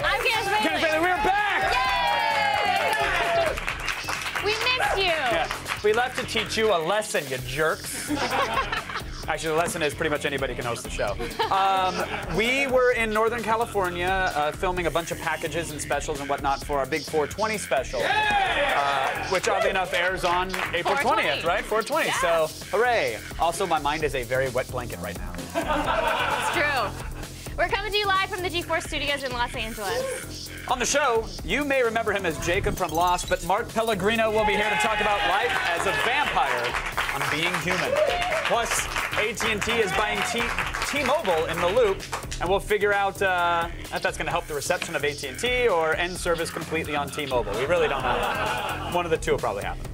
I'm Candace Bailey. We're back! Yay! We missed you. Yeah. We left to teach you a lesson, you jerks. Actually, the lesson is pretty much anybody can host the show. We were in Northern California filming a bunch of packages and specials and whatnot for our big 420 special, which oddly enough airs on April 20th, right? 420. Yeah. So, hooray. Also, my mind is a very wet blanket right now. It's true. We're coming to you live from the G4 studios in Los Angeles. On the show, you may remember him as Jacob from Lost, but Mark Pellegrino will be here to talk about life as a vampire on Being Human. Plus, AT&T is buying T-Mobile in the loop, and we'll figure out if that's going to help the reception of AT&T or end service completely on T-Mobile. We really don't know. One of the two will probably happen.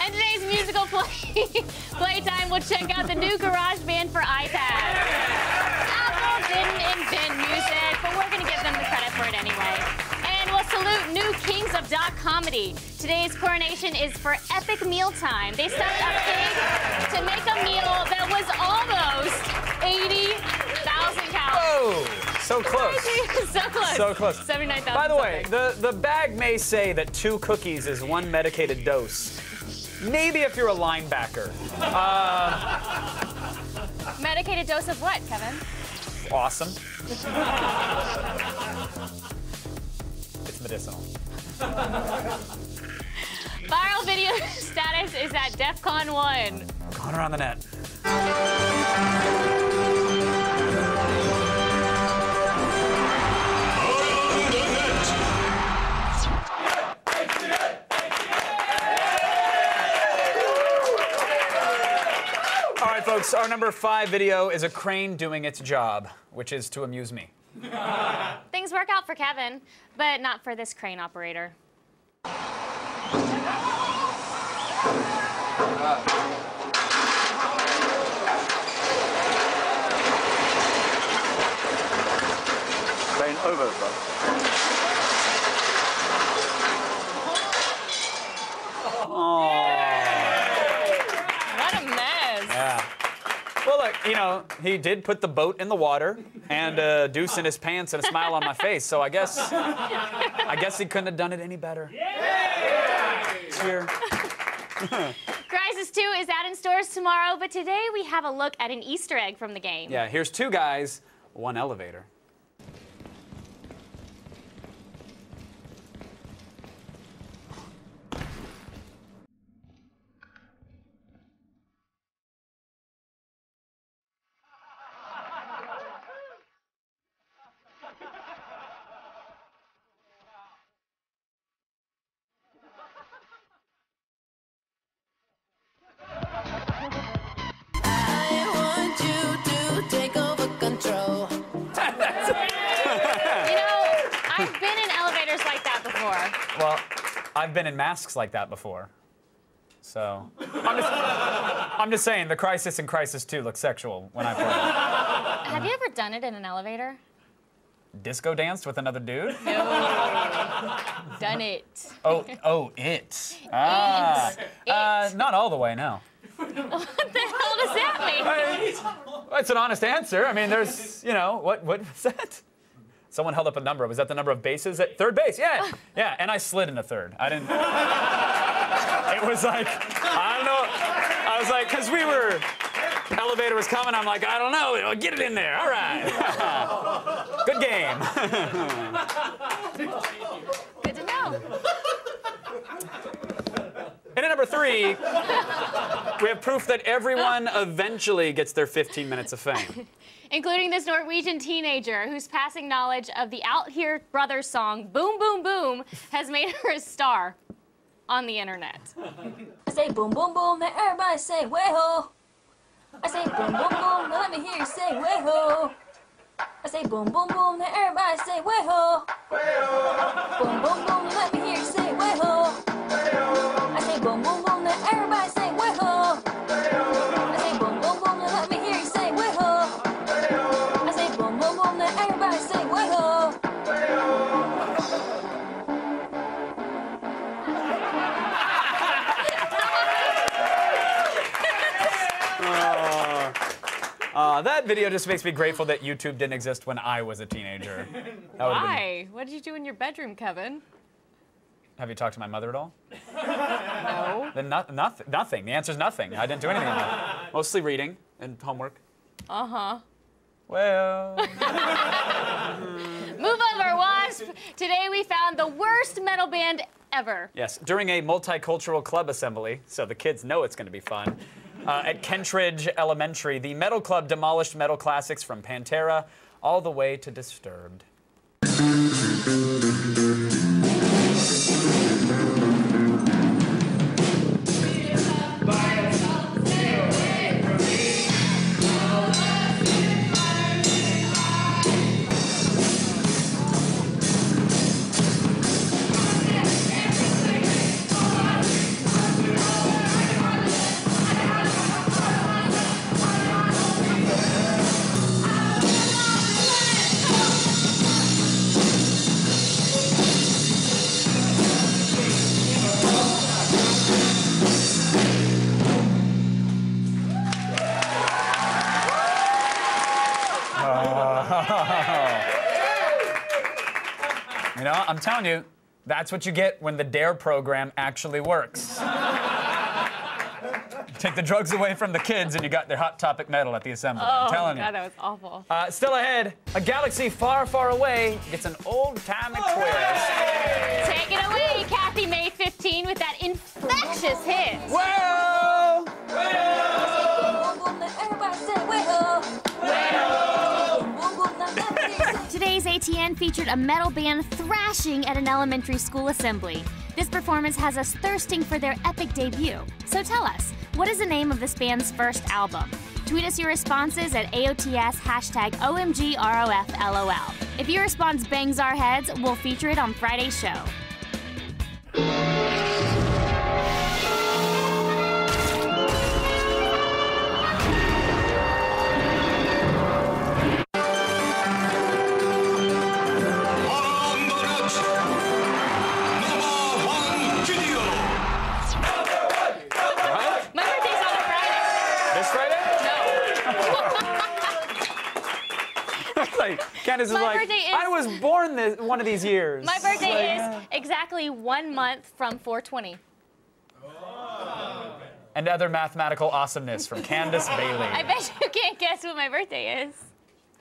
And today's musical playtime, we'll check out the new Garageband for iPad. Apple didn't invent music, but we're going to give them the credit for it anyway. And we'll salute new kings of doc comedy. Today's coronation is for Epic Mealtime. They stepped up big to make a meal that was almost 80,000 calories. Oh, so close. So close. So close. 79,000. By the way, the bag may say that 2 cookies is 1 medicated dose. Maybe if you're a linebacker. Medicated dose of what, Kevin? Awesome. It's medicinal. Viral video status is at DEFCON 1. Going around the net. All right, folks, our number 5 video is a crane doing its job, which is to amuse me. Things work out for Kevin, but not for this crane operator. Crane over, bro. Well, look, you know, he did put the boat in the water and a deuce in his pants and a smile on my face, so I guess he couldn't have done it any better. Cheer. Crisis 2 is out in stores tomorrow, but today we have a look at an Easter egg from the game. Yeah, here's 2 guys, 1 elevator. I've been in elevators like that before. Well, I've been in masks like that before. So, I'm just saying, the Crisis in Crisis 2 looks sexual when I play it. Have you ever done it in an elevator? Disco danced with another dude? No. Done it. Oh, it. Ah. It. Not all the way, no. What the hell does that mean? It's an honest answer. I mean, there's, you know, what was that? Someone held up a number. Was that the number of bases at third base? Yeah, yeah. And I slid into third. I didn't. It was like, I don't know. I was like, because we were, elevator was coming. I'm like, I don't know. Get it in there. All right. Good game. Good to know. And at number 3, we have proof that everyone eventually gets their 15 minutes of fame. Including this Norwegian teenager whose passing knowledge of the Out Here Brothers song, Boom Boom Boom, has made her a star on the internet. I say boom boom boom, then everybody say way-ho. I say boom boom boom, now let me hear you say way-ho. I say boom boom boom, then everybody say way-ho. Boom boom boom, now let me hear you say way-ho. I say boom boom boom, then everybody say way-ho. I say boom boom boom, now let me hear you say way-ho. I say boom boom boom, then everybody say way-ho. That video just makes me grateful that YouTube didn't exist when I was a teenager. Why? What did you do in your bedroom, Kevin? Have you talked to my mother at all? No. Then nothing. The answer's nothing. I didn't do anything. Mostly reading and homework. Uh-huh. Well. Move over, Wasp. Today we found the worst metal band ever. Yes, during a multicultural club assembly, so the kids know it's going to be fun, at Kentridge Elementary, the metal club demolished metal classics from Pantera all the way to Disturbed. You know, I'm telling you, that's what you get when the DARE program actually works. Take the drugs away from the kids and you got their Hot Topic medal at the assembly. I'm telling you. God, that was awful. Still ahead, a galaxy far, far away gets an old-timey twist. Take it away, Kathy May 15 with that infectious hit. Well! Everybody say way-ho. Today's ATN featured a metal band thrashing at an elementary school assembly. This performance has us thirsting for their epic debut. So tell us, what is the name of this band's first album? Tweet us your responses at AOTS #OMGROFLOL. If your response bangs our heads, we'll feature it on Friday's show. Candace is like, I was born one of these years. My birthday is exactly 1 month from 4/20. And other mathematical awesomeness from Candace Bailey. I bet you can't guess what my birthday is.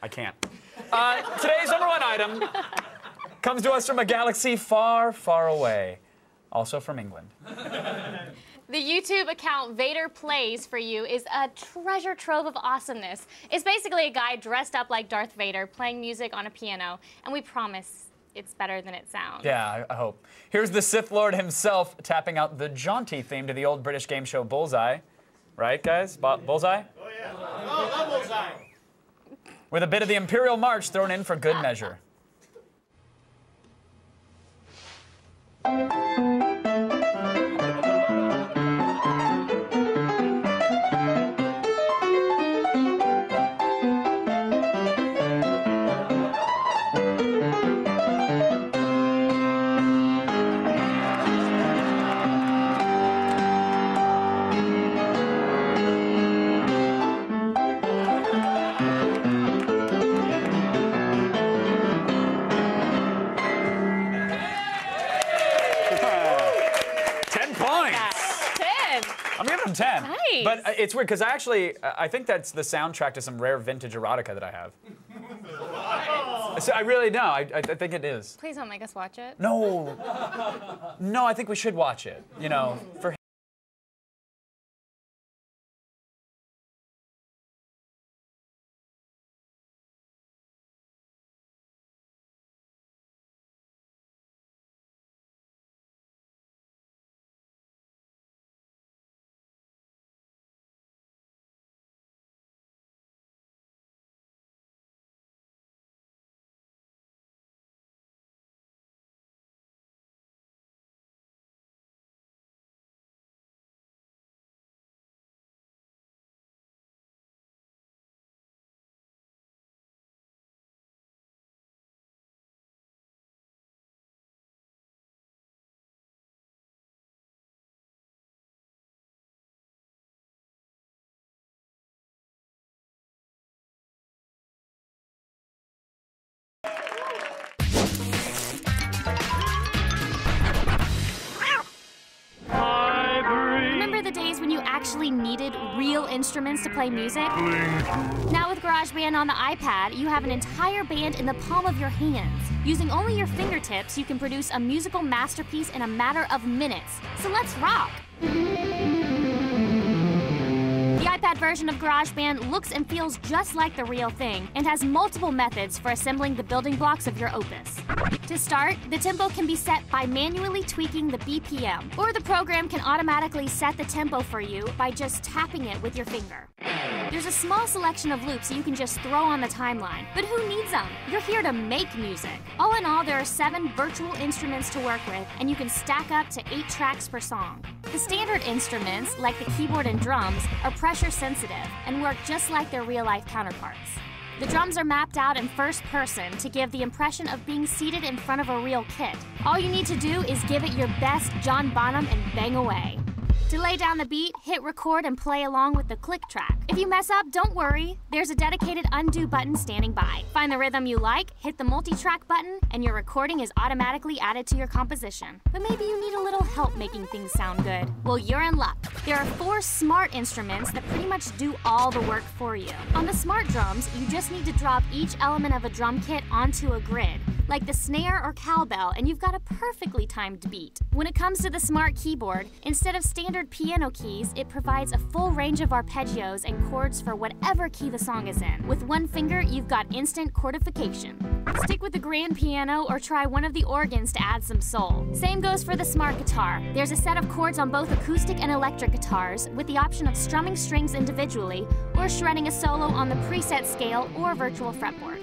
I can't. Today's #1 item comes to us from a galaxy far, far away. Also from England. The YouTube account Vader Plays For You is a treasure trove of awesomeness. It's basically a guy dressed up like Darth Vader playing music on a piano, and we promise it's better than it sounds. Yeah, I hope. Here's the Sith Lord himself tapping out the jaunty theme to the old British game show Bullseye. Right, guys? Bullseye? Oh, yeah. Oh, Bullseye. With a bit of the Imperial March thrown in for good measure. I'm giving them 10. Nice. But it's weird, because I think that's the soundtrack to some rare vintage erotica that I have. So I really know. I think it is. Please don't make us watch it. No. No, I think we should watch it. You know, for Remember the days when you actually needed real instruments to play music? Now with GarageBand on the iPad, you have an entire band in the palm of your hands. Using only your fingertips, you can produce a musical masterpiece in a matter of minutes. So let's rock! The iPad version of GarageBand looks and feels just like the real thing and has multiple methods for assembling the building blocks of your opus. To start, the tempo can be set by manually tweaking the BPM, or the program can automatically set the tempo for you by just tapping it with your finger. There's a small selection of loops you can just throw on the timeline, but who needs them? You're here to make music. All in all, there are 7 virtual instruments to work with, and you can stack up to 8 tracks per song. The standard instruments, like the keyboard and drums, are pressure sensitive and work just like their real-life counterparts. The drums are mapped out in first person to give the impression of being seated in front of a real kit. All you need to do is give it your best John Bonham and bang away. To lay down the beat, hit record and play along with the click track. If you mess up, don't worry. There's a dedicated undo button standing by. Find the rhythm you like, hit the multi-track button, and your recording is automatically added to your composition. But maybe you need a little help making things sound good. Well, you're in luck. There are 4 smart instruments that pretty much do all the work for you. On the smart drums, you just need to drop each element of a drum kit onto a grid, like the snare or cowbell, and you've got a perfectly timed beat. When it comes to the smart keyboard, instead of standard piano keys, it provides a full range of arpeggios and chords for whatever key the song is in. With one finger, you've got instant chordification. Stick with the grand piano or try one of the organs to add some soul. Same goes for the smart guitar. There's a set of chords on both acoustic and electric guitars, with the option of strumming strings individually or shredding a solo on the preset scale or virtual fretboard.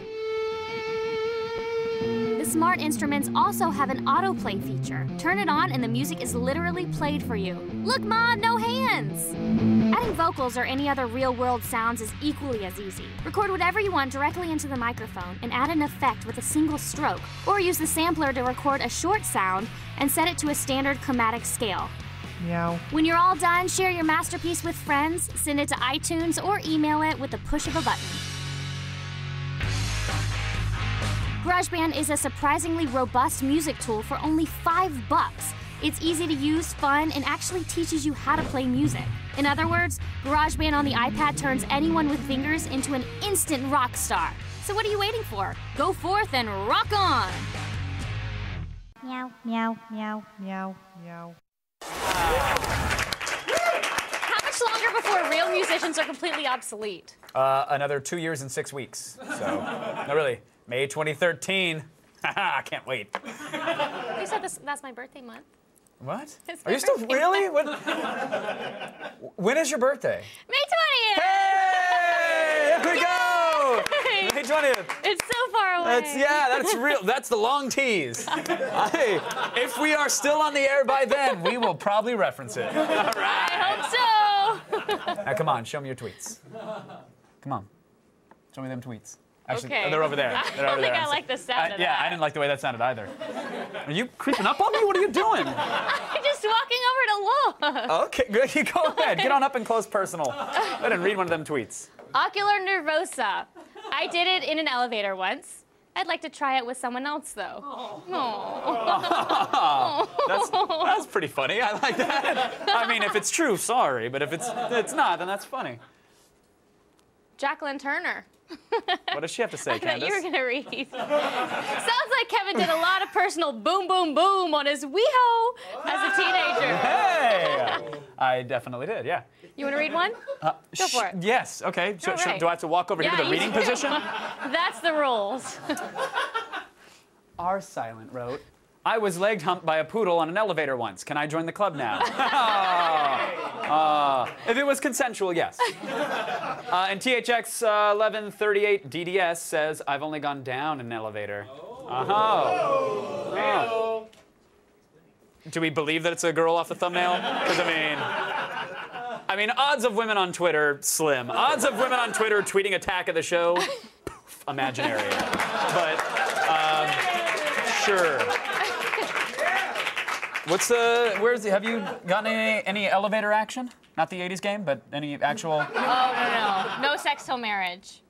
The smart instruments also have an autoplay feature. Turn it on and the music is literally played for you. Look, Ma, no hands! Adding vocals or any other real-world sounds is equally as easy. Record whatever you want directly into the microphone and add an effect with a single stroke, or use the sampler to record a short sound and set it to a standard chromatic scale. Meow. When you're all done, share your masterpiece with friends, send it to iTunes, or email it with the push of a button. GarageBand is a surprisingly robust music tool for only $5. It's easy to use, fun, and actually teaches you how to play music. In other words, GarageBand on the iPad turns anyone with fingers into an instant rock star. So what are you waiting for? Go forth and rock on! Meow, meow, meow, meow, meow. How much longer before real musicians are completely obsolete? Another 2 years and 6 weeks. So, no, really. May 2013. Haha, I can't wait. You said that's my birthday month. What? It's Are my you still birthday really? When is your birthday? May 20th! Hey! There we go! Hey! May 20th. It's so far away. That's real. That's the long tease. Hey, if we are still on the air by then, we will probably reference it. All right. I hope so. Now, come on, show me your tweets. Come on. Show me them tweets. Actually, Okay. they're over there. I don't think I like the sound of Yeah, that. I didn't like the way that sounded either. Are you creeping up on me? What are you doing? I'm just walking over to look. Okay, good. You go ahead. Get on up and close personal. Go ahead and read one of them tweets. Ocular nervosa. I did it in an elevator once. I'd like to try it with someone else, though. That's pretty funny. I like that. I mean, if it's true, sorry. But if it's not, then that's funny. Jacqueline Turner. What does she have to say, I thought Candace? you were going to read. Sounds like Kevin did a lot of personal boom, boom, boom on his wee-ho as a teenager. Hey! I definitely did, yeah. You want to read one? Go for it. Yes, okay. So, All right. do I have to walk over here to the you reading do. position? That's the rules. R. Silent wrote, I was leg humped by a poodle on an elevator once. Can I join the club now? If it was consensual, yes. And THX 1138 DDS says, I've only gone down in an elevator. Oh. Do we believe that it's a girl off the thumbnail? Because I mean, odds of women on Twitter, slim. Odds of women on Twitter tweeting attack of the show, poof, imaginary. But, sure. Have you gotten any elevator action? Not the 80s game, but any actual? Oh, no. No sex till marriage.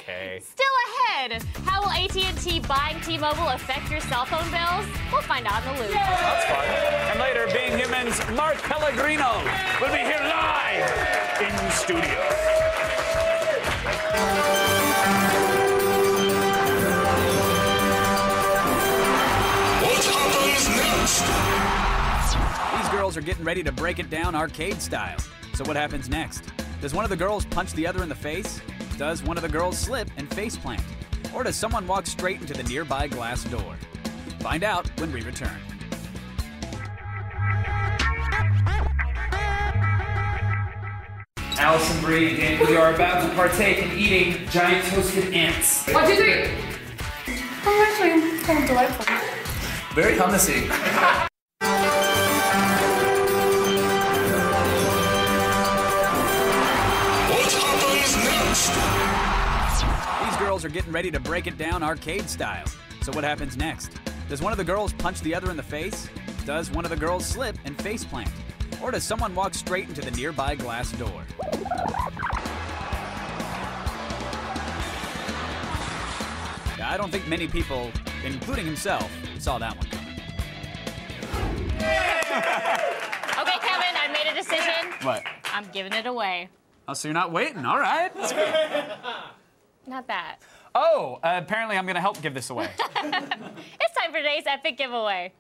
Okay. Still ahead, how will AT&T buying T-Mobile affect your cell phone bills? We'll find out in the loop. That's fun. And later, Being Human's Mark Pellegrino will be here live in studio. What happens next? These girls are getting ready to break it down arcade style. So what happens next? Does one of the girls punch the other in the face? Does one of the girls slip and faceplant? Or does someone walk straight into the nearby glass door? Find out when we return. Allison Brie and Danny, we are about to partake in eating giant toasted ants. 1, 2, 3. Oh, actually, kind of delightful. Very hummusy. What happens next? These girls are getting ready to break it down arcade style. So what happens next? Does one of the girls punch the other in the face? Does one of the girls slip and faceplant? Or does someone walk straight into the nearby glass door? Yeah, I don't think many people, including himself, saw that one coming. Okay, Kevin, I made a decision. What? I'm giving it away. Oh, so you're not waiting? All right. Not that. Oh, apparently I'm going to help give this away. It's time for today's epic giveaway.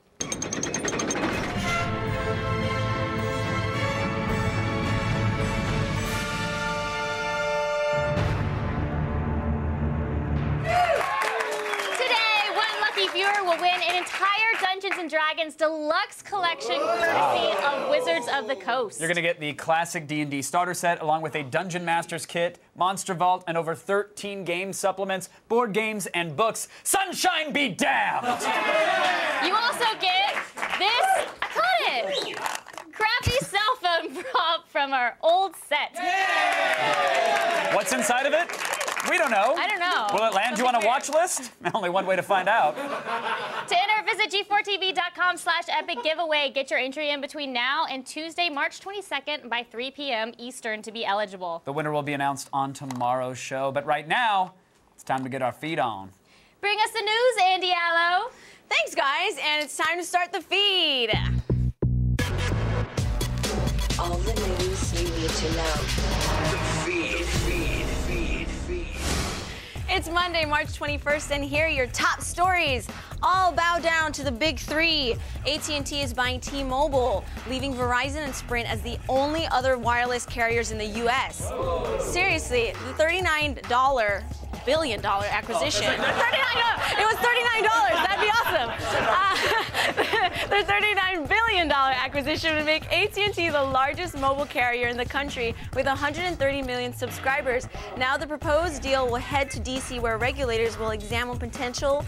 Viewer will win an entire Dungeons & Dragons deluxe collection courtesy of Wizards of the Coast. You're going to get the classic D&D starter set along with a Dungeon Master's kit, Monster Vault, and over 13 game supplements, board games, and books. Sunshine be damned! You also get this, I caught it, crappy cell phone prop from our old set. What's inside of it? We don't know. I don't know. Will it land you on a watch list? Only one way to find out. To enter, visit g4tv.com/epic giveaway. Get your entry in between now and Tuesday, March 22nd by 3 p.m. Eastern to be eligible. The winner will be announced on tomorrow's show, but right now, it's time to get our feed on. Bring us the news, Andy Allo. Thanks, guys, and it's time to start the feed. All the news you need to know. It's Monday, March 21st, and here are your top stories. All bow down to the big three. AT&T is buying T-Mobile, leaving Verizon and Sprint as the only other wireless carriers in the U.S. Seriously, the $39 billion acquisition. It was $39. That'd be awesome. The $39 billion acquisition would make AT&T the largest mobile carrier in the country with 130 million subscribers. Now the proposed deal will head to D.C. where regulators will examine potential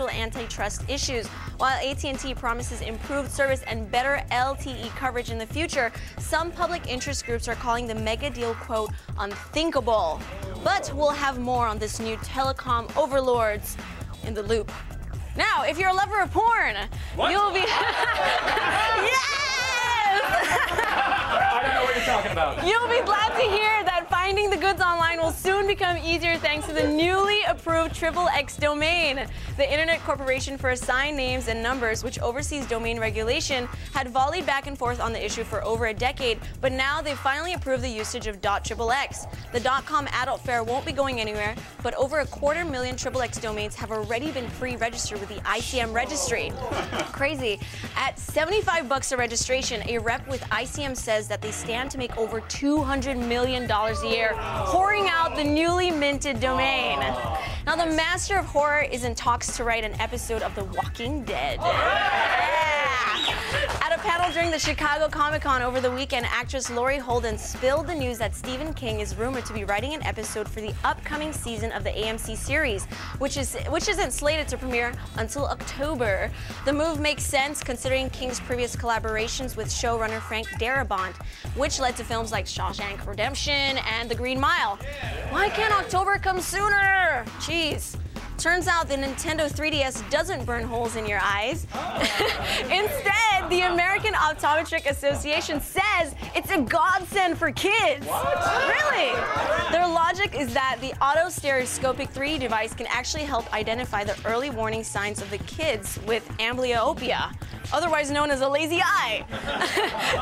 antitrust issues. While AT&T promises improved service and better LTE coverage in the future, some public interest groups are calling the mega deal, quote, unthinkable. But we'll have more on this new telecom overlords in the loop. Now, if you're a lover of porn, you'll be... Yes! I don't know what you're talking about. You'll be glad to hear that finding the goods online will soon become easier thanks to the newly approved XXX domain. The Internet Corporation for Assigned Names and Numbers, which oversees domain regulation, had volleyed back and forth on the issue for over a decade, but now they've finally approved the usage of .xxx. The .com adult fair won't be going anywhere, but over 250,000 XXX domains have already been pre-registered with the ICM registry. Crazy. At $75 a registration, a rep with ICM says that they stand to make over $200 million a year, whoring out the newly minted domain. Now, the master of horror is in talks to write an episode of The Walking Dead. At a panel during the Chicago Comic-Con over the weekend, actress Laurie Holden spilled the news that Stephen King is rumored to be writing an episode for the upcoming season of the AMC series, which isn't slated to premiere until October. The move makes sense considering King's previous collaborations with showrunner Frank Darabont, which led to films like Shawshank Redemption and The Green Mile. Why can't October come sooner? Jeez. Turns out the Nintendo 3DS doesn't burn holes in your eyes. Instead, the American Optometric Association says it's a godsend for kids. What? Really? Their logic is that the auto-stereoscopic 3D device can actually help identify the early warning signs of the kids with amblyopia, otherwise known as a lazy eye.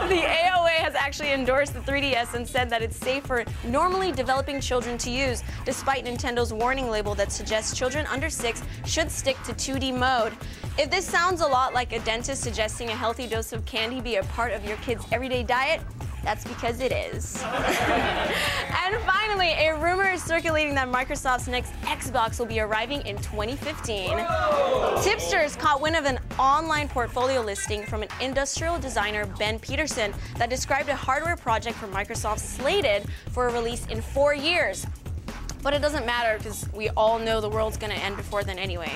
The AOA has actually endorsed the 3DS and said that it's safe for normally developing children to use, despite Nintendo's warning label that suggests children under 6 should stick to 2D mode. If this sounds a lot like a dentist suggesting a healthy dose of candy be a part of your kid's everyday diet, that's because it is. And finally, a rumor is circulating that Microsoft's next Xbox will be arriving in 2015. Whoa. Tipsters caught wind of an online portfolio listing from an industrial designer, Ben Peterson, that described a hardware project for Microsoft slated for a release in 4 years. But it doesn't matter because we all know the world's going to end before then anyway.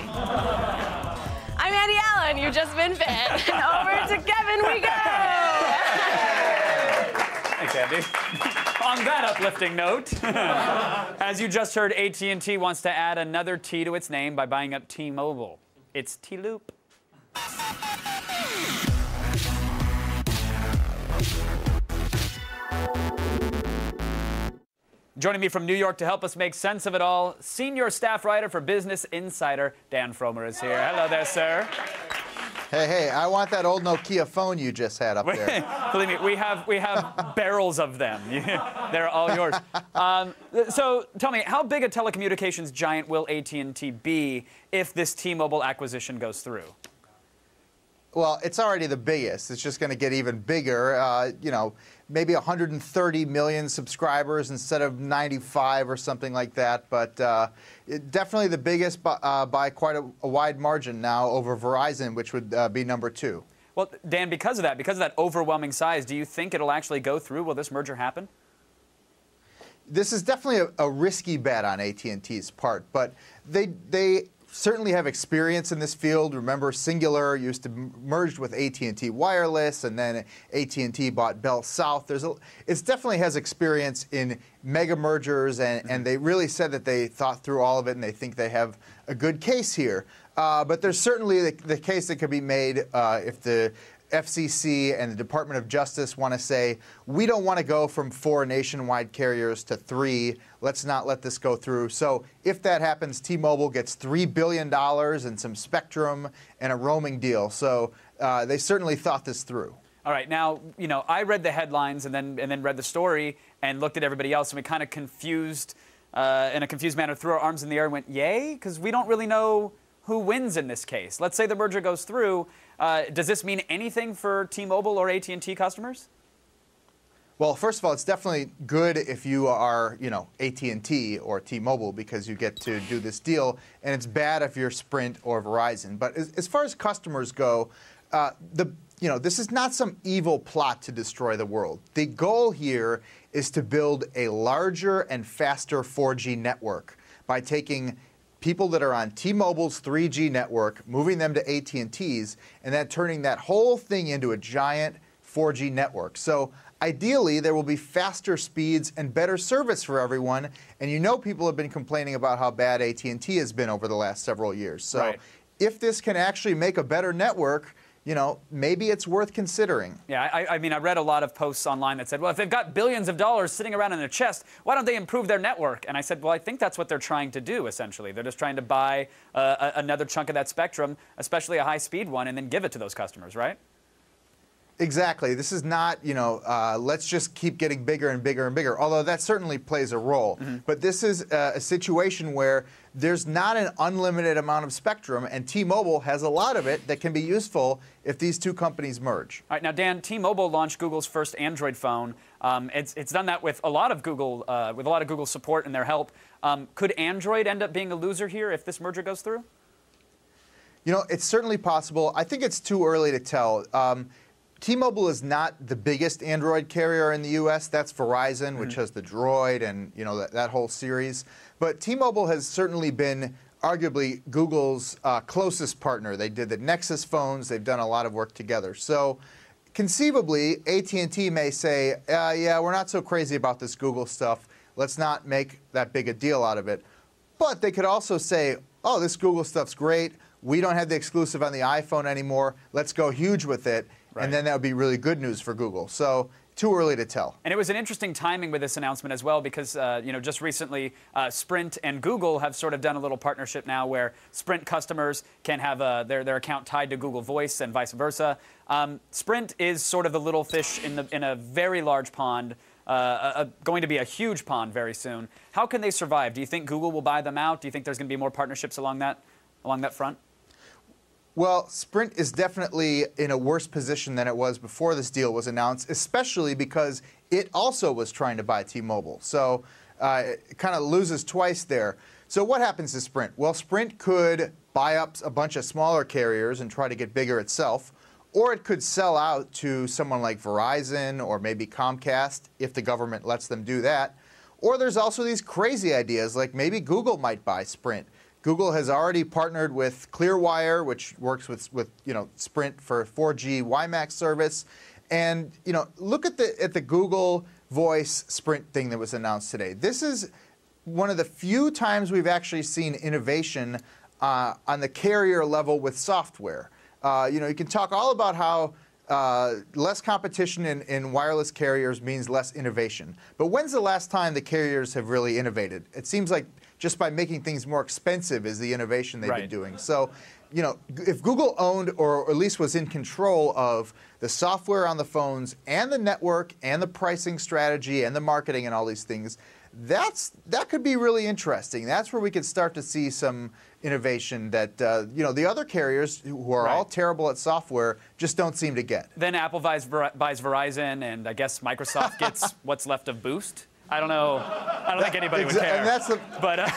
I'm Andy Allen, you've just been fed. Over to Kevin we go! Thanks, Andy. On that uplifting note, as you just heard, AT&T wants to add another T to its name by buying up T-Mobile. It's T-Loop. Joining me from New York to help us make sense of it all, senior staff writer for Business Insider, Dan Fromer is here. Hello there, sir. Hey, I want that old Nokia phone you just had up there. Believe me, we have barrels of them. They're all yours. So tell me, how big a telecommunications giant will AT&T be if this T-Mobile acquisition goes through? Well, it's already the biggest. It's just going to get even bigger. You know, maybe 130 million subscribers instead of 95 or something like that. But definitely the biggest by quite a wide margin now over Verizon, which would be number 2. Well, Dan, because of that overwhelming size, do you think it'll actually go through? Will this merger happen? This is definitely a risky bet on AT&T's part, but they certainly have experience in this field. Remember, Singular used to merged with AT&T Wireless, and then AT&T bought Bell South. It definitely has experience in mega mergers, and they really said that they thought through all of it, and they think they have a good case here. But there's certainly the case that could be made if the FCC and the Department of Justice want to say, we don't want to go from 4 nationwide carriers to 3. Let's not let this go through. So if that happens, T-Mobile gets $3 billion and some spectrum and a roaming deal. So they certainly thought this through. All right. Now, you know, I read the headlines and then read the story and looked at everybody else, and we kind of confused, in a confused manner, threw our arms in the air and went, yay? Because we don't really know who wins in this case. Let's say the merger goes through. Does this mean anything for T-Mobile or AT&T customers? Well, first of all, it's definitely good if you are, you know, AT&T or T-Mobile because you get to do this deal, and it's bad if you're Sprint or Verizon. But as far as customers go, this is not some evil plot to destroy the world. The goal here is to build a larger and faster 4G network by taking people that are on T-Mobile's 3G network, moving them to AT&T's, and then turning that whole thing into a giant 4G network. So ideally, there will be faster speeds and better service for everyone. And you know people have been complaining about how bad AT&T has been over the last several years. So if this can actually make a better network, you know, maybe it's worth considering. Yeah, I mean, I read a lot of posts online that said, well, if they've got billions of dollars sitting around in their chest, why don't they improve their network? And I said, well, I think that's what they're trying to do, essentially. They're just trying to buy another chunk of that spectrum, especially a high-speed one, and then give it to those customers, right? Exactly. This is not, you know, let's just keep getting bigger and bigger and bigger, although that certainly plays a role. But this is a situation where there's not an unlimited amount of spectrum, and T-Mobile has a lot of it that can be useful if these two companies merge. All right, now, Dan, T-Mobile launched Google's first Android phone. It's done that with a lot of Google support and their help. Could Android end up being a loser here if this merger goes through? You know, it's certainly possible. I think it's too early to tell. T-Mobile is not the biggest Android carrier in the U.S. That's Verizon, which has the Droid and, you know, that whole series. But T-Mobile has certainly been arguably Google's closest partner. They did the Nexus phones. They've done a lot of work together. So conceivably, AT&T may say, yeah, we're not so crazy about this Google stuff. Let's not make that big a deal out of it. But they could also say, oh, this Google stuff's great. We don't have the exclusive on the iPhone anymore. Let's go huge with it. Right. And then that would be really good news for Google. So too early to tell. And it was an interesting timing with this announcement as well because, just recently, Sprint and Google have sort of done a little partnership now where Sprint customers can have their account tied to Google Voice and vice versa. Sprint is sort of the little fish in a very large pond, going to be a huge pond very soon. How can they survive? Do you think Google will buy them out? Do you think there's going to be more partnerships along that front? Well, Sprint is definitely in a worse position than it was before this deal was announced, especially because it also was trying to buy T-Mobile. So it kind of loses twice there. So what happens to Sprint? Well, Sprint could buy up a bunch of smaller carriers and try to get bigger itself, or it could sell out to someone like Verizon or maybe Comcast if the government lets them do that. Or there's also these crazy ideas like maybe Google might buy Sprint. Google has already partnered with Clearwire, which works with Sprint for 4G WiMAX service. And look at the Google Voice Sprint thing that was announced today. This is one of the few times we've actually seen innovation on the carrier level with software. You can talk all about how less competition in wireless carriers means less innovation. But when's the last time the carriers have really innovated? It seems like just by making things more expensive is the innovation they've been doing. So, if Google owned or at least was in control of the software on the phones and the network and the pricing strategy and the marketing and all these things, that could be really interesting. That's where we could start to see some innovation that the other carriers who are all terrible at software just don't seem to get. Then Apple buys Verizon, and I guess Microsoft gets what's left of Boost. I don't know. I don't think anybody would care. But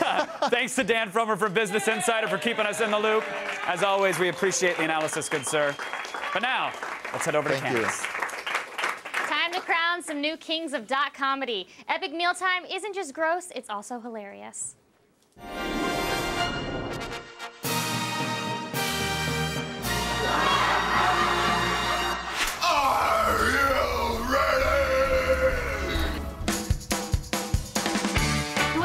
thanks to Dan Frommer from Business Insider for keeping us in the loop. As always, we appreciate the analysis, good sir. But now, let's head over to Candace. Time to crown some new kings of dot comedy. Epic Mealtime isn't just gross, it's also hilarious.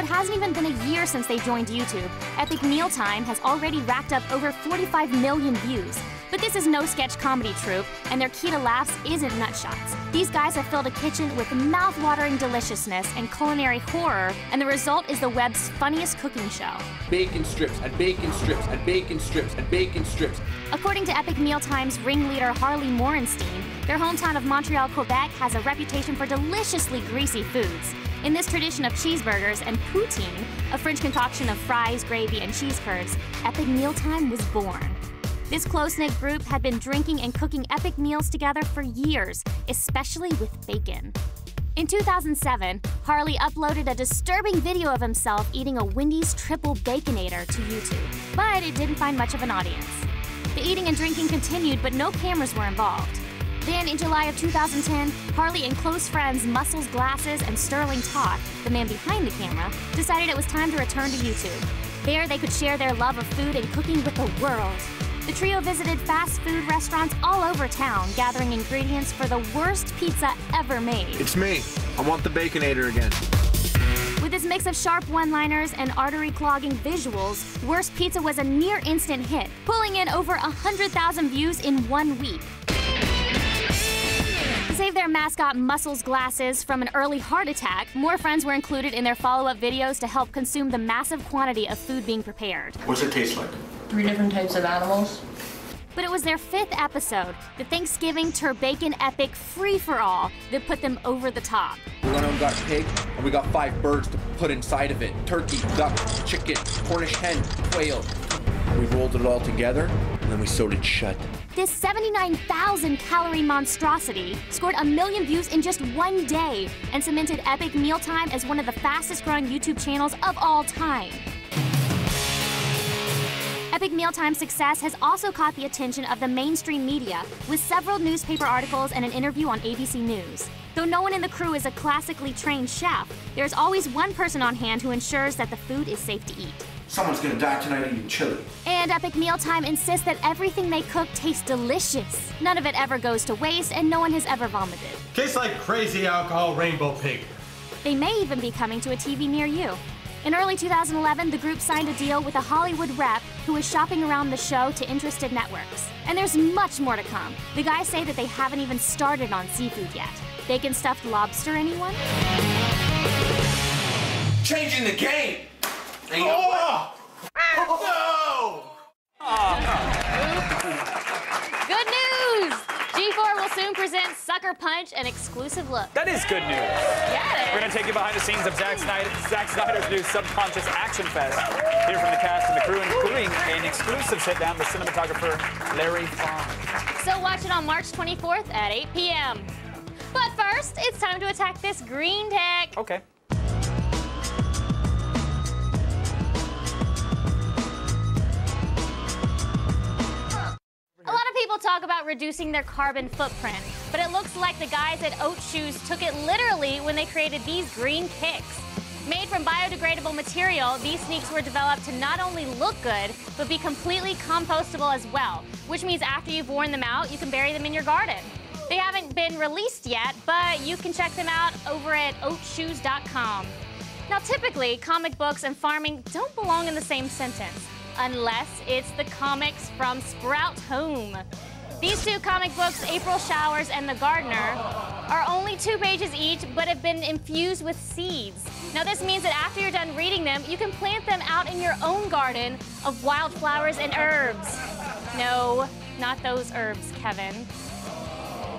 Hasn't even been a year since they joined YouTube. Epic Mealtime has already racked up over 45 million views. But this is no sketch comedy troupe, and their key to laughs isn't nutshots. These guys have filled a kitchen with mouth-watering deliciousness and culinary horror, and the result is the web's funniest cooking show. Bacon strips and bacon strips and bacon strips and bacon strips. According to Epic Mealtime's ringleader Harley Morenstein, their hometown of Montreal, Quebec has a reputation for deliciously greasy foods. In this tradition of cheeseburgers and poutine, a French concoction of fries, gravy, and cheese curds, Epic Mealtime was born. This close-knit group had been drinking and cooking epic meals together for years, especially with bacon. In 2007, Harley uploaded a disturbing video of himself eating a Wendy's triple Baconator to YouTube, but it didn't find much of an audience. The eating and drinking continued, but no cameras were involved. Then, in July of 2010, Harley and close friends Muscles Glasses and Sterling Toth, the man behind the camera, decided it was time to return to YouTube. There, they could share their love of food and cooking with the world. The trio visited fast food restaurants all over town, gathering ingredients for the worst pizza ever made. It's me. I want the Baconator again. With its mix of sharp one-liners and artery-clogging visuals, Worst Pizza was a near-instant hit, pulling in over 100,000 views in 1 week. To save their mascot Muscles Glasses from an early heart attack, more friends were included in their follow-up videos to help consume the massive quantity of food being prepared. What's it taste like? 3 different types of animals. But it was their 5th episode, the Thanksgiving Turbacon Epic Free-for-All, that put them over the top. We went and got a pig, and we got 5 birds to put inside of it. Turkey, duck, chicken, Cornish hen, quail. We rolled it all together, and then we sewed it shut. This 79,000-calorie monstrosity scored 1 million views in just 1 day and cemented Epic Mealtime as one of the fastest-growing YouTube channels of all time. Epic Mealtime's success has also caught the attention of the mainstream media, with several newspaper articles and an interview on ABC News. Though no one in the crew is a classically trained chef, there's always one person on hand who ensures that the food is safe to eat. Someone's gonna die tonight eating chili. And Epic Mealtime insists that everything they cook tastes delicious. None of it ever goes to waste, and no one has ever vomited. Tastes like crazy alcohol rainbow pig. They may even be coming to a TV near you. In early 2011, the group signed a deal with a Hollywood rep who was shopping around the show to interested networks. And there's much more to come. The guys say that they haven't even started on seafood yet. Bacon stuffed lobster, anyone? Changing the game. And you Oh! Good news! G4 will soon present Sucker Punch, an exclusive look. That is good news. Yeah, it is. We're going to take you behind the scenes of Zack Snyder's new Subconscious Action Fest. Hear from the cast and the crew, including an exclusive sit-down with cinematographer Larry Fong. So watch it on March 24th at 8 p.m. But first, it's time to attack this green tech. Okay. A lot of people talk about reducing their carbon footprint, but it looks like the guys at Oat Shoes took it literally when they created these green kicks. Made from biodegradable material, these sneaks were developed to not only look good, but be completely compostable as well, which means after you've worn them out, you can bury them in your garden. They haven't been released yet, but you can check them out over at oatshoes.com. Now, typically, comic books and farming don't belong in the same sentence, unless it's the comics from Sprout Home. These two comic books, April Showers and The Gardener, are only 2 pages each, but have been infused with seeds. Now, this means that after you're done reading them, you can plant them out in your own garden of wildflowers and herbs. No, not those herbs, Kevin.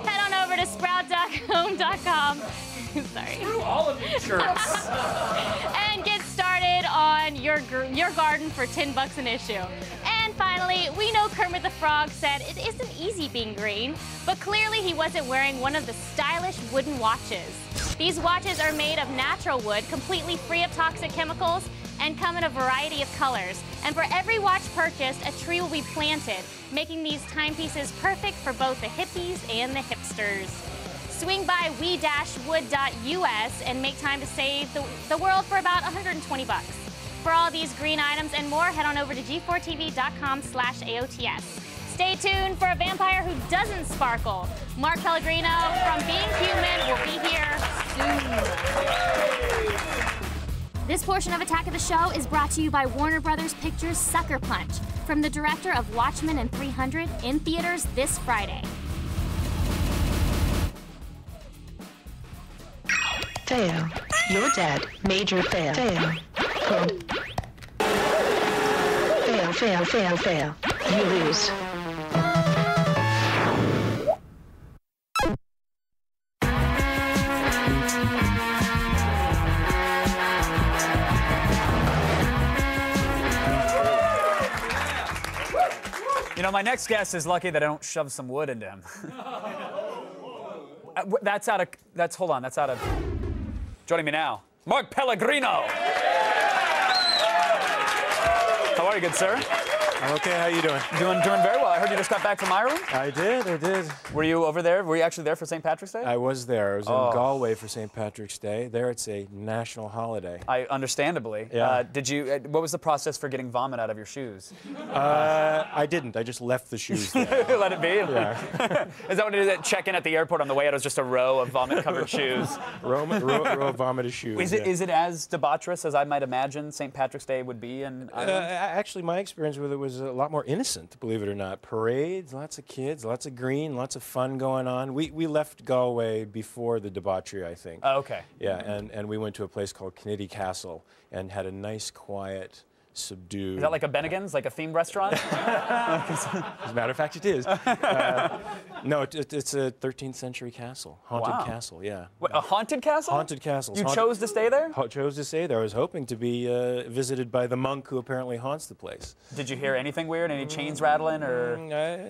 Head on over to sprout.home.com. Sorry. Screw all of you jerks. And get started on your garden for $10 an issue. And finally, we know Kermit the Frog said it isn't easy being green, but clearly he wasn't wearing one of the stylish wooden watches. These watches are made of natural wood, completely free of toxic chemicals, and come in a variety of colors. And for every watch purchased, a tree will be planted, making these timepieces perfect for both the hippies and the hipsters. Swing by we-wood.us and make time to save the world for about $120. For all these green items and more, head on over to g4tv.com/AOTS. Stay tuned for a vampire who doesn't sparkle. Mark Pellegrino from Being Human will be here soon. This portion of Attack of the Show is brought to you by Warner Brothers Pictures' Sucker Punch, from the director of Watchmen and 300, in theaters this Friday. Fail. You're dead. Major fail. Fail. Fail, fail, fail, fail. You lose. You know, my next guest is lucky that I don't shove some wood into him. Hold on, that's out of... Joining me now, Mark Pellegrino. How are you, good sir? I'm okay. How you doing? Doing very well. I heard you just got back from Ireland. I did. Were you over there? Were you actually there for St. Patrick's Day? I was there. I was in Galway for St. Patrick's Day. There, it's a national holiday. Understandably. Yeah. What was the process for getting vomit out of your shoes? I didn't. I just left the shoes there. Let it be? Yeah. Is that what it is? Check-in at the airport on the way out, it was just a row of vomit-covered shoes. row of vomited shoes. Is it as debaucherous as I might imagine St. Patrick's Day would be in Ireland? Actually, my experience with it was a lot more innocent, believe it or not. Parades, lots of kids, lots of green, lots of fun going on. We left Galway before the debauchery, I think. Oh, okay. Yeah, and we went to a place called Kennedy Castle and had a nice, quiet, subdued... Is that like a Bennigan's, like a themed restaurant? As a matter of fact, it is. No, it's a 13th century castle. Haunted castle, yeah. What, a haunted castle? Haunted castle. You chose to stay there? Chose to stay there. I was hoping to be visited by the monk who apparently haunts the place. Did you hear anything weird? Any chains rattling, or?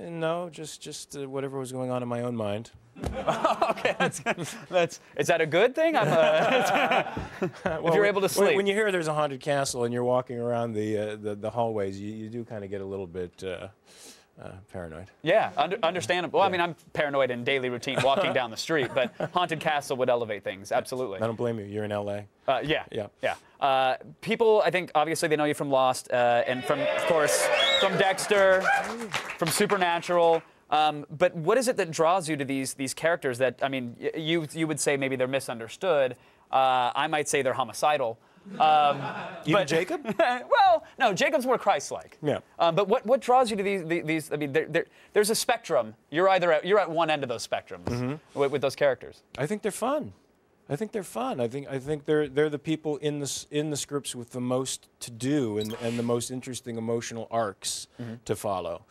No, just whatever was going on in my own mind. Okay, is that a good thing? If you're able to sleep. When you hear there's a haunted castle and you're walking around the hallways, you do kind of get a little bit paranoid. Yeah, understandable. Well, I mean, I'm paranoid in daily routine walking down the street, but haunted castle would elevate things, absolutely. I don't blame you. You're in L.A. Yeah. People, I think, obviously, they know you from Lost, and from, of course, from Dexter, from Supernatural. But what is it that draws you to these characters that, I mean, you would say maybe they're misunderstood. I might say they're homicidal. Even Jacob? Well, no, Jacob's more Christ-like. Yeah. But what draws you to these? I mean, there's a spectrum. You're at one end of those spectrums with those characters. I think they're fun. I think they're fun. I think they're the people in the scripts with the most to do and the most interesting emotional arcs to follow.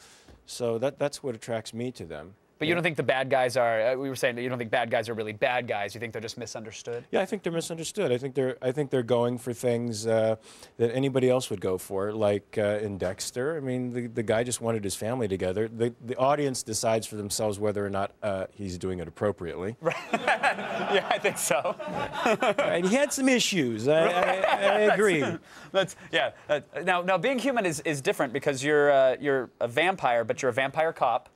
So that's what attracts me to them. But you don't think the bad guys are? We were saying that you don't think bad guys are really bad guys. You think they're just misunderstood? Yeah, I think they're misunderstood. I think they're going for things that anybody else would go for, like in Dexter. I mean, the guy just wanted his family together. The audience decides for themselves whether or not he's doing it appropriately. Right. Yeah, I think so. And he had some issues. I agree. Now being human is different because you're a vampire, but you're a vampire cop.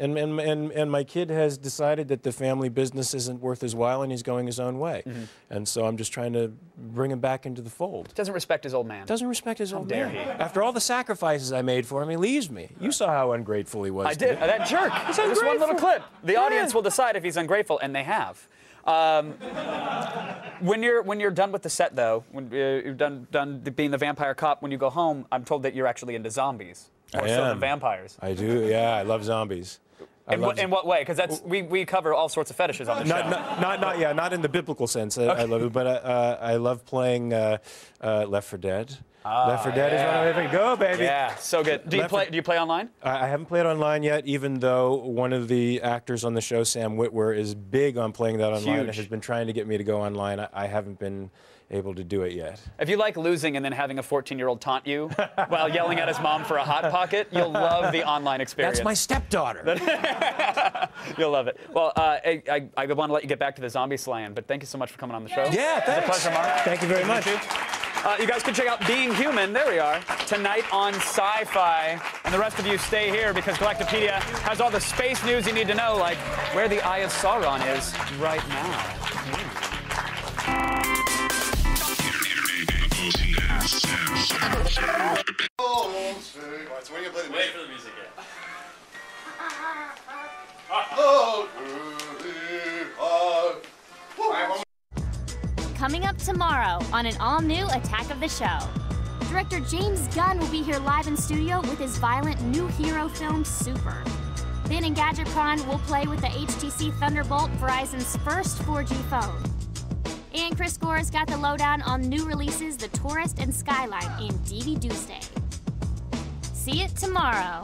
And my kid has decided that the family business isn't worth his while, and he's going his own way. And so I'm just trying to bring him back into the fold. Doesn't respect his old man. Doesn't respect his old man. How dare he? After all the sacrifices I made for him, he leaves me. You saw how ungrateful he was. I did. That jerk. He's Just one little ungrateful. clip. The audience will decide if he's ungrateful, and they have. When you're done with the set, though, when you're done being the vampire cop, when you go home, I'm told that you're actually into zombies. More so than vampires. I do. Yeah, I love zombies. In what way? Because we cover all sorts of fetishes on the show. Not in the biblical sense. I love it, but I love playing Left 4 Dead. Left 4 Dead is one of my favorite. Go, baby. Yeah, so good. Do you play online? I haven't played online yet, even though one of the actors on the show, Sam Witwer, is big on playing that online and has been trying to get me to go online. I haven't been able to do it yet. If you like losing and then having a 14-year-old taunt you while yelling at his mom for a Hot Pocket, you'll love the online experience. That's my stepdaughter. You'll love it. Well, I want to let you get back to the zombie slaying, but thank you so much for coming on the show. Yeah, thanks. It was a pleasure, Mark. Thank you very much. You guys can check out Being Human, there we are, tonight on Sci-Fi. And the rest of you stay here because Galactopedia has all the space news you need to know, like where the Eye of Sauron is right now. Wait for the music yet. Coming up tomorrow on an all-new Attack of the Show. Director James Gunn will be here live in studio with his violent new hero film, Super. Then in GadgetCon, we'll play with the HTC Thunderbolt, Verizon's first 4G phone. And Chris Gore's got the lowdown on new releases, The Tourist and Skyline in DVD-Doomsday. See it tomorrow.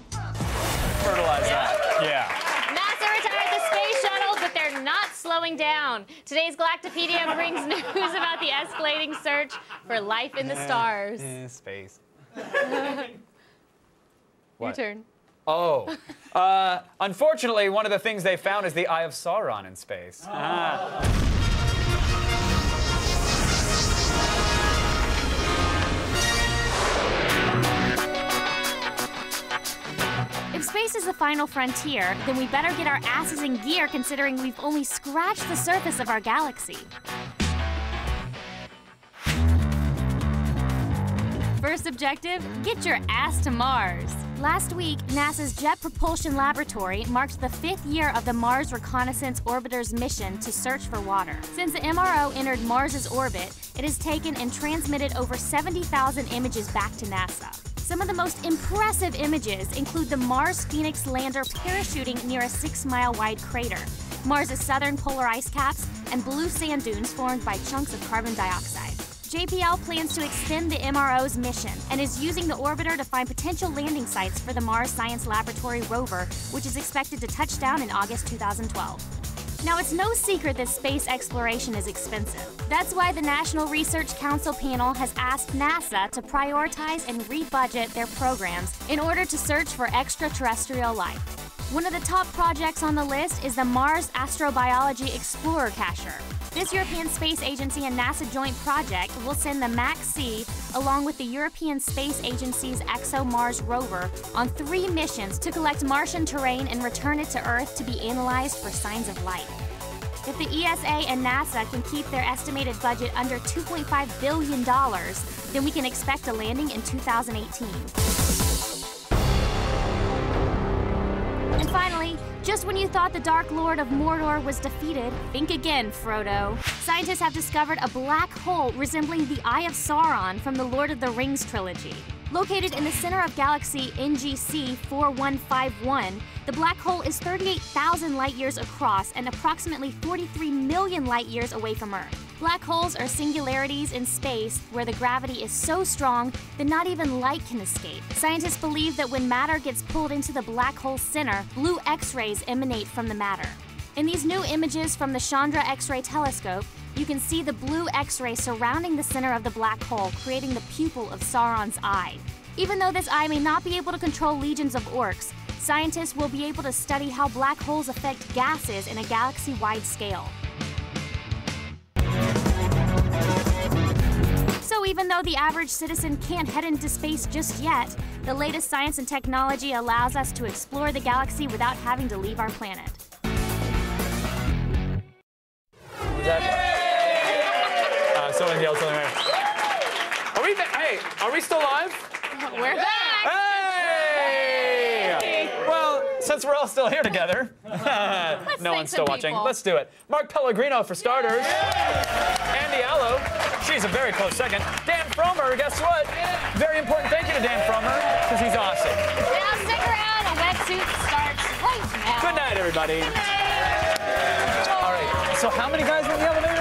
Fertilize that. Yeah. NASA retired the space shuttle, but they're not slowing down. Today's Galactopedia brings news about the escalating search for life in the stars. Space. Your turn. Oh. Unfortunately, one of the things they found is the Eye of Sauron in space. If space is the final frontier, then we better get our asses in gear considering we've only scratched the surface of our galaxy. First objective, get your ass to Mars. Last week, NASA's Jet Propulsion Laboratory marked the 5th year of the Mars Reconnaissance Orbiter's mission to search for water. Since the MRO entered Mars's orbit, it has taken and transmitted over 70,000 images back to NASA. Some of the most impressive images include the Mars Phoenix lander parachuting near a 6-mile-wide crater, Mars's southern polar ice caps, and blue sand dunes formed by chunks of carbon dioxide. JPL plans to extend the MRO's mission and is using the orbiter to find potential landing sites for the Mars Science Laboratory rover, which is expected to touch down in August 2012. Now, it's no secret that space exploration is expensive. That's why the National Research Council panel has asked NASA to prioritize and rebudget their programs in order to search for extraterrestrial life. One of the top projects on the list is the Mars Astrobiology Explorer Cacher. This European Space Agency and NASA joint project will send the MAX-C along with the European Space Agency's ExoMars rover on 3 missions to collect Martian terrain and return it to Earth to be analyzed for signs of life. If the ESA and NASA can keep their estimated budget under $2.5 billion, then we can expect a landing in 2018. And finally, Just when you thought the Dark Lord of Mordor was defeated, think again, Frodo. Scientists have discovered a black hole resembling the Eye of Sauron from the Lord of the Rings trilogy. Located in the center of galaxy NGC 4151, the black hole is 38,000 light-years across and approximately 43 million light-years away from Earth. Black holes are singularities in space where the gravity is so strong that not even light can escape. Scientists believe that when matter gets pulled into the black hole's center, blue X-rays emanate from the matter. In these new images from the Chandra X-ray telescope, you can see the blue X-ray surrounding the center of the black hole, creating the pupil of Sauron's eye. Even though this eye may not be able to control legions of orcs, scientists will be able to study how black holes affect gases in a galaxy-wide scale. So even though the average citizen can't head into space just yet, the latest science and technology allows us to explore the galaxy without having to leave our planet. Someone yelled something there. Are we still live? We're back! Hey! Well, since we're all still here together, no one's still watching. People. Let's do it. Mark Pellegrino for starters. Andy Allo, she's a very close second. Dan Fromer, guess what? Very important thank you to Dan Fromer, because he's awesome. Now stick around, a wetsuit starts right now. Good night, everybody. Good night. All right, so how many guys were in the elevator?